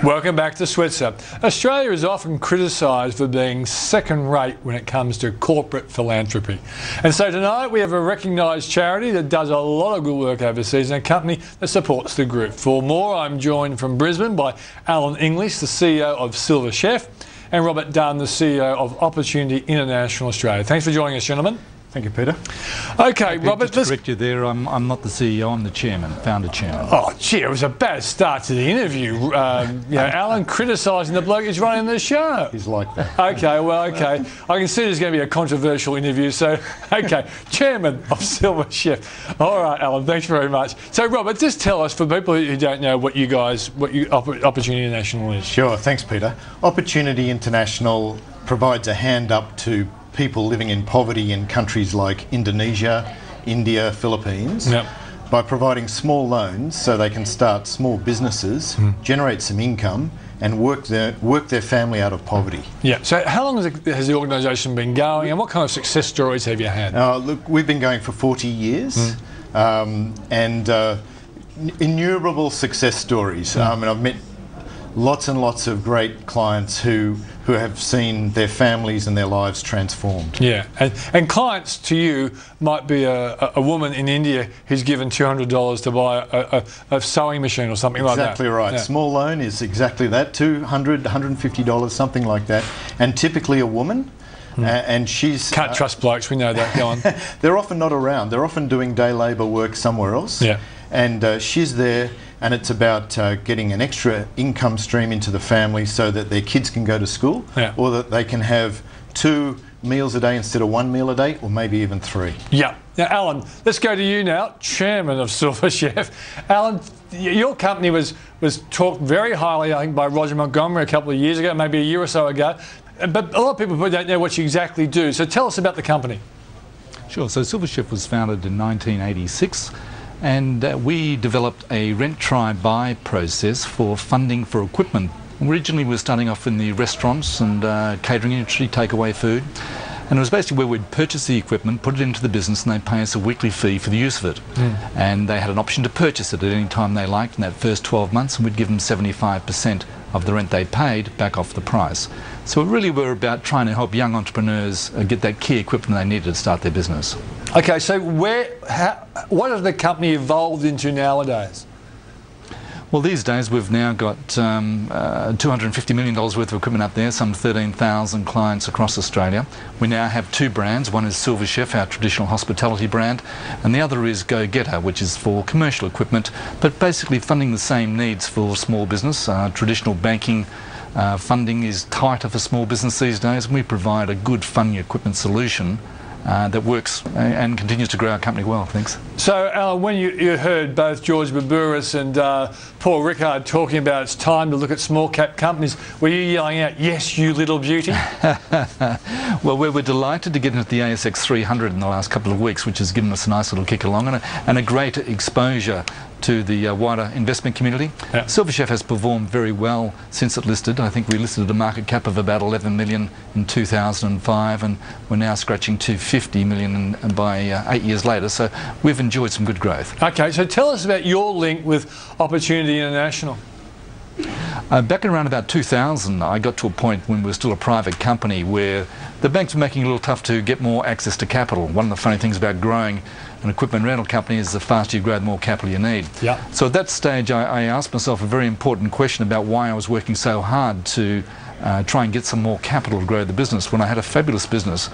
Welcome back to Switzer. Australia is often criticised for being second-rate when it comes to corporate philanthropy. And so tonight we have a recognised charity that does a lot of good work overseas and a company that supports the group. For more, I'm joined from Brisbane by Allan English, the CEO of Silver Chef, and Robert Dunn, the CEO of Opportunity International Australia. Thanks for joining us, gentlemen. Thank you, Peter. Okay, Robert, just to correct you there, I'm not the CEO, I'm the chairman, founder chairman. Oh, gee, it was a bad start to the interview. Alan criticising the bloke who's running the show. He's like that. Okay, well, okay. I can see there's going to be a controversial interview, so, okay, chairman of Silver Chef. All right, Alan, thanks very much. So, Robert, just tell us, for people who don't know, what Opportunity International is. Sure, thanks, Peter. Opportunity International provides a hand up to people living in poverty in countries like Indonesia, India, Philippines, by providing small loans so they can start small businesses, generate some income and work their family out of poverty. Yeah. So how long has the organisation been going and what kind of success stories have you had? Look, we've been going for 40 years innumerable success stories. And I've met lots and lots of great clients who have seen their families and their lives transformed. Yeah, and clients to you might be a woman in India who's given $200 to buy a sewing machine or something like that. Exactly right. Yeah. Small loan is exactly that, $200, $150, something like that. And typically a woman. And she's... Can't trust blokes, we know that, go on. They're often not around. They're often doing day labour work somewhere else. Yeah. And she's there, and it's about getting an extra income stream into the family so that their kids can go to school, or that they can have 2 meals a day instead of 1 meal a day, or maybe even 3. Yeah. Now, Alan, let's go to you now, chairman of Silver Chef. Alan, your company was talked very highly, I think, by Roger Montgomery a couple of years ago, maybe a year or so ago. But a lot of people don't know what you exactly do. So tell us about the company. Sure. So Silver Chef was founded in 1986. And we developed a rent, try, buy process for funding for equipment. Originally we were starting off in the restaurants and catering industry, takeaway food. And it was basically where we'd purchase the equipment, put it into the business, and they'd pay us a weekly fee for the use of it. And they had an option to purchase it at any time they liked in that first 12 months, and we'd give them 75% of the rent they paid back off the price. So we really were about trying to help young entrepreneurs get that key equipment they needed to start their business. Okay, so what has the company evolved into nowadays? Well, these days we've now got $250 million worth of equipment up there, some 13,000 clients across Australia. We now have 2 brands. One is Silver Chef, our traditional hospitality brand, and the other is Go Getter, which is for commercial equipment, but basically funding the same needs for small business. Traditional banking funding is tighter for small business these days, and we provide a good funding equipment solution that works and continues to grow our company well, thanks. So, Alan, when you heard both George Babouris and Paul Rickard talking about it's time to look at small cap companies, were you yelling out, yes, you little beauty? Well, we're delighted to get into the ASX 300 in the last couple of weeks, which has given us a nice little kick along and a great exposure to the wider investment community. Yeah. Silver Chef has performed very well since it listed. I think we listed at a market cap of about 11 million in 2005, and we're now scratching 250 million by 8 years later. So we've enjoyed some good growth. Okay, so tell us about your link with Opportunity International. Back in around about 2000, I got to a point when we were still a private company where the banks were making it a little tough to get more access to capital. One of the funny things about growing an equipment rental company is the faster you grow, the more capital you need. Yeah. So at that stage, I asked myself a very important question about why I was working so hard to try and get some more capital to grow the business when I had a fabulous business.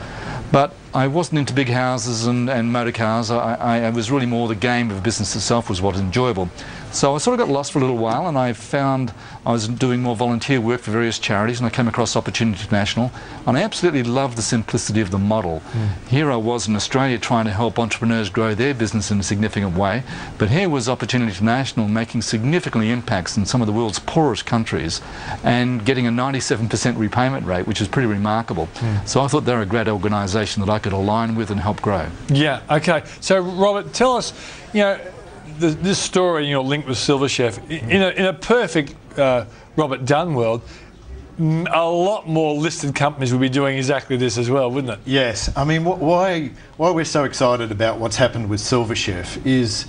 But I wasn't into big houses and motor cars. I was really more the game of business itself was what was enjoyable. So I sort of got lost for a little while, and I found I was doing more volunteer work for various charities, and I came across Opportunity International, and I absolutely loved the simplicity of the model. Here I was in Australia trying to help entrepreneurs grow their business in a significant way, but here was Opportunity International making significant impacts in some of the world's poorest countries and getting a 97% repayment rate, which is pretty remarkable. So I thought they were a great organisation that I could align with and help grow. Yeah, okay. So Robert, tell us, you know, this story, you know, linked with Silver Chef, in a perfect Robert Dunn world, a lot more listed companies would be doing exactly this as well, wouldn't it? Yes. I mean, why we're so excited about what's happened with Silver Chef is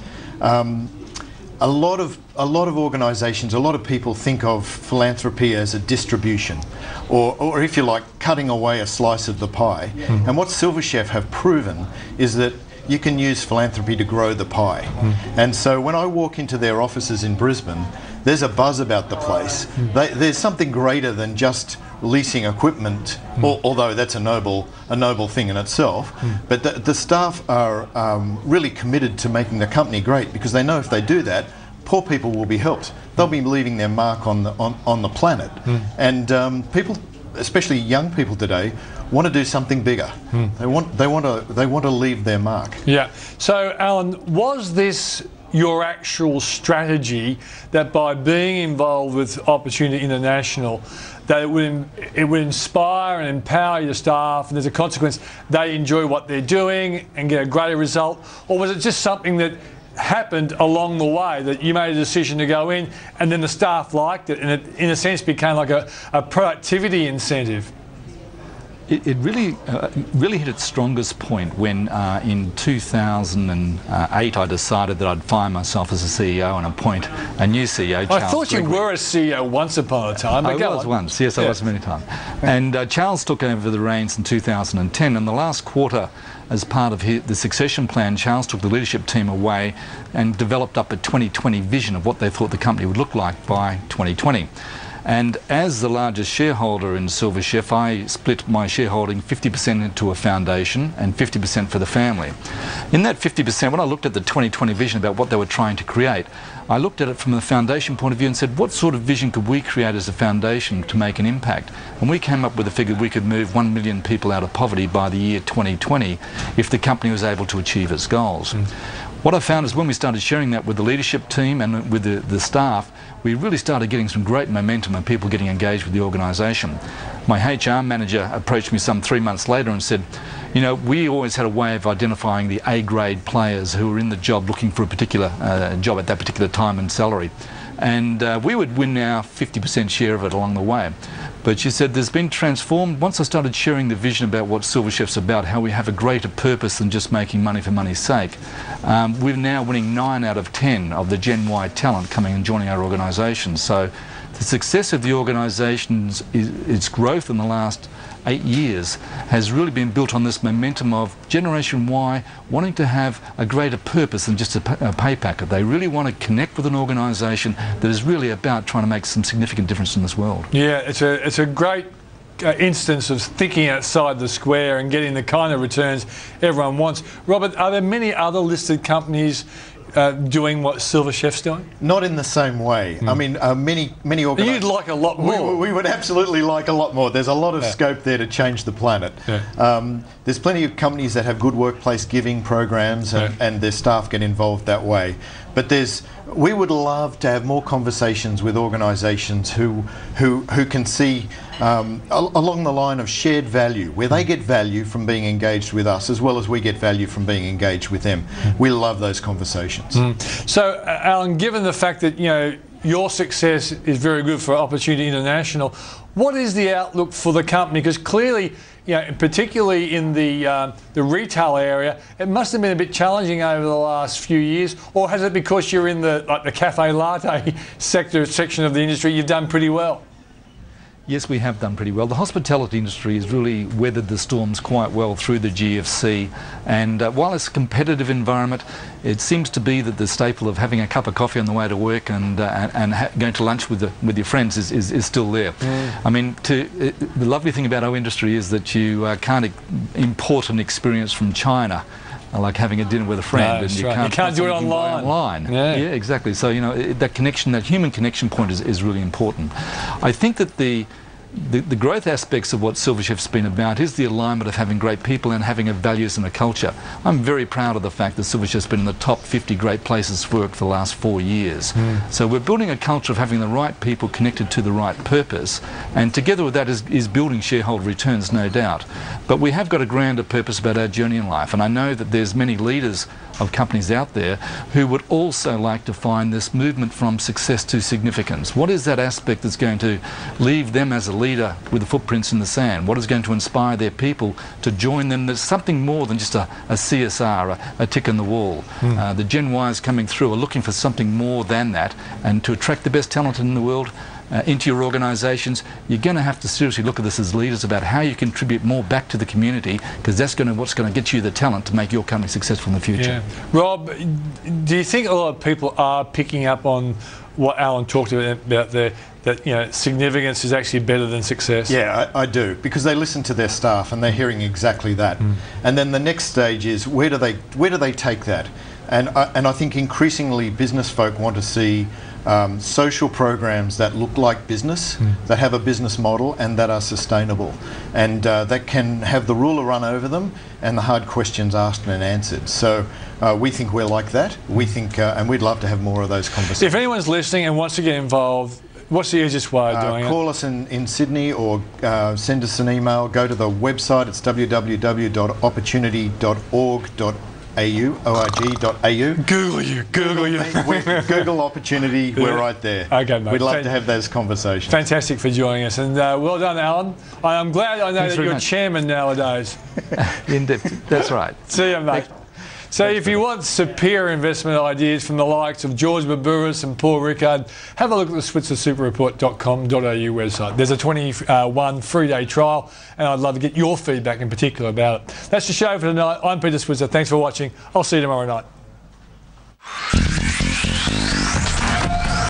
a lot of organisations, a lot of people think of philanthropy as a distribution, or if you like, cutting away a slice of the pie. And what Silver Chef have proven is that you can use philanthropy to grow the pie. And so when I walk into their offices in Brisbane, there's a buzz about the place. There's something greater than just leasing equipment, although that's a noble thing in itself. But the staff are really committed to making the company great, because they know if they do that, poor people will be helped. They'll be leaving their mark on the planet. And people, especially young people today, want to do something bigger. They want to leave their mark. Yeah. So, Allan, was this your actual strategy, that by being involved with Opportunity International, that it would inspire and empower your staff, and as a consequence they enjoy what they're doing and get a greater result? Or was it just something that happened along the way, that you made a decision to go in and then the staff liked it, and it in a sense became like a productivity incentive? It really hit its strongest point when in 2008 I decided that I'd fire myself as a CEO and appoint a new CEO, Charles. I thought Gregory. you were a CEO once upon a time. I was once, yes, I was many times. And Charles took over the reins in 2010, and the last quarter, as part of the succession plan, Charles took the leadership team away and developed up a 2020 vision of what they thought the company would look like by 2020. And as the largest shareholder in Silver Chef, I split my shareholding 50% into a foundation and 50% for the family. In that 50%, when I looked at the 2020 vision about what they were trying to create, I looked at it from the foundation point of view and said, what sort of vision could we create as a foundation to make an impact? And we came up with the figure we could move 1 million people out of poverty by the year 2020 if the company was able to achieve its goals. What I found is when we started sharing that with the leadership team and with the staff, we really started getting some great momentum and people getting engaged with the organisation. My HR manager approached me some 3 months later and said, you know, we always had a way of identifying the A-grade players who were in the job looking for a particular job at that particular time and salary. And we would win our 50% share of it along the way. But she said there's been transformed once I started sharing the vision about what Silver Chef's about, how we have a greater purpose than just making money for money's sake. We're now winning 9 out of 10 of the Gen Y talent coming and joining our organisation. So the success of the organisation's its growth in the last 8 years has really been built on this momentum of Generation Y wanting to have a greater purpose than just a pay packet. They really want to connect with an organisation that is really about trying to make some significant difference in this world. Yeah, it's a great instance of thinking outside the square and getting the kind of returns everyone wants. Robert, are there many other listed companies doing what Silver Chef's doing? Not in the same way. I mean, many organisations... You'd like a lot more. We would absolutely like a lot more. There's a lot of scope there to change the planet. There's plenty of companies that have good workplace giving programs and their staff get involved that way. But we would love to have more conversations with organisations who can see along the line of shared value, where they get value from being engaged with us as well as we get value from being engaged with them. We love those conversations. So, Allan, given the fact that, you know, your success is very good for Opportunity International, what is the outlook for the company? Because clearly, you know, particularly in the retail area, it must have been a bit challenging over the last few years. Or has it, because you're in the cafe latte section of the industry, you've done pretty well? Yes, we have done pretty well. The hospitality industry has really weathered the storms quite well through the GFC, and while it's a competitive environment, it seems to be that the staple of having a cup of coffee on the way to work and going to lunch with your friends is still there. I mean, the lovely thing about our industry is that you can't import an experience from China, like having a dinner with a friend, no, and you can't do it online. Yeah, exactly. So, you know, that connection, that human connection point is really important. I think that the growth aspects of what Silver Chef's been about is the alignment of having great people and having a values and a culture. I'm very proud of the fact that Silver Chef's been in the top 50 great places to work for the last 4 years. So we're building a culture of having the right people connected to the right purpose, and together with that is building shareholder returns, no doubt. But we have got a grander purpose about our journey in life, and I know that there's many leaders of companies out there who would also like to find this movement from success to significance. What is that aspect that's going to leave them as a leader with the footprints in the sand? What is going to inspire their people to join them? There's something more than just a CSR, a tick on the wall. The Gen Ys coming through are looking for something more than that, and to attract the best talent in the world into your organisations, you're going to have to seriously look at this as leaders about how you contribute more back to the community, because that's what's going to get you the talent to make your company successful in the future. Yeah. Rob, do you think a lot of people are picking up on what Allan talked about there, that significance is actually better than success? Yeah, I do, because they listen to their staff and they're hearing exactly that. And then the next stage is where do they take that? And I think increasingly business folk want to see social programs that look like business, that have a business model and that are sustainable, and that can have the ruler run over them and the hard questions asked and answered. So we think we're like that. We think, and we'd love to have more of those conversations. If anyone's listening and wants to get involved, what's the easiest way of doing it? Call us in Sydney, or send us an email. Go to the website. It's www.opportunity.org.au. org.au. Google you. Google Opportunity, we're right there. Okay, mate. We'd love to have those conversations. Fantastic for joining us, and well done, Allan. I'm glad I know that you're chairman nowadays. Indeed, that's right. See you, mate. So if you want superior investment ideas from the likes of George Baburis and Paul Rickard, have a look at the switzersuperreport.com.au website. There's a 21 free-day trial, and I'd love to get your feedback in particular about it. That's the show for tonight. I'm Peter Switzer. Thanks for watching. I'll see you tomorrow night.